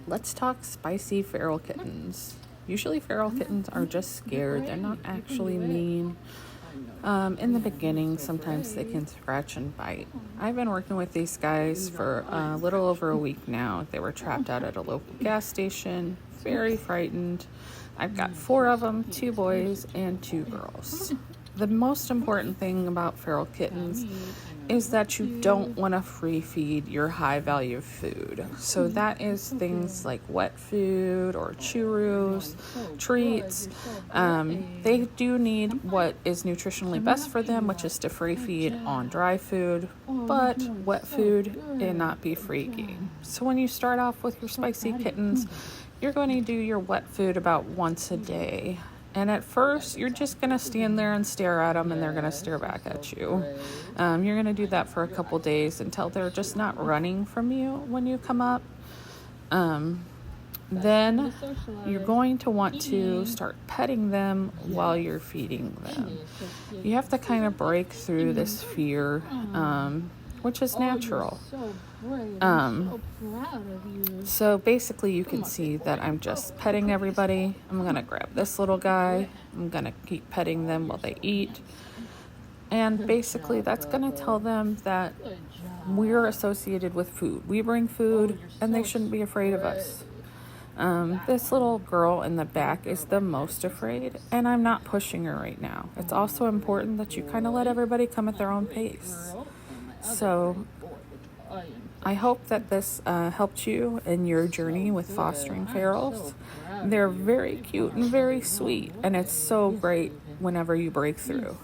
let's talk spicy feral kittens. Usually feral kittens are just scared. They're not actually mean. In the beginning, sometimes they can scratch and bite. I've been working with these guys for a little over a week now. They were trapped out at a local gas station, very frightened. I've got 4 of them, 2 boys and 2 girls. The most important thing about feral kittens is that you don't want to free feed your high value food. So that is things like wet food or churros, treats. They do need what is nutritionally best for them, which is to free feed on dry food, but wet food and not be free game. So when you start off with your spicy kittens, you're going to do your wet food about once a day. And at first, you're just going to stand there and stare at them, and they're going to stare back at you. You're going to do that for a couple days until they're just not running from you when you come up. Then you're going to want to start petting them while you're feeding them. You have to kind of break through this fear, which is natural. So basically you can see that I'm just petting everybody. I'm going to grab this little guy. I'm going to keep petting them while they eat. And basically that's going to tell them that we're associated with food. We bring food and they shouldn't be afraid of us. This little girl in the back is the most afraid, and I'm not pushing her right now. It's also important that you kind of let everybody come at their own pace. So I hope that this helped you in your journey with fostering ferals. They're very cute and very sweet, and it's so great whenever you break through.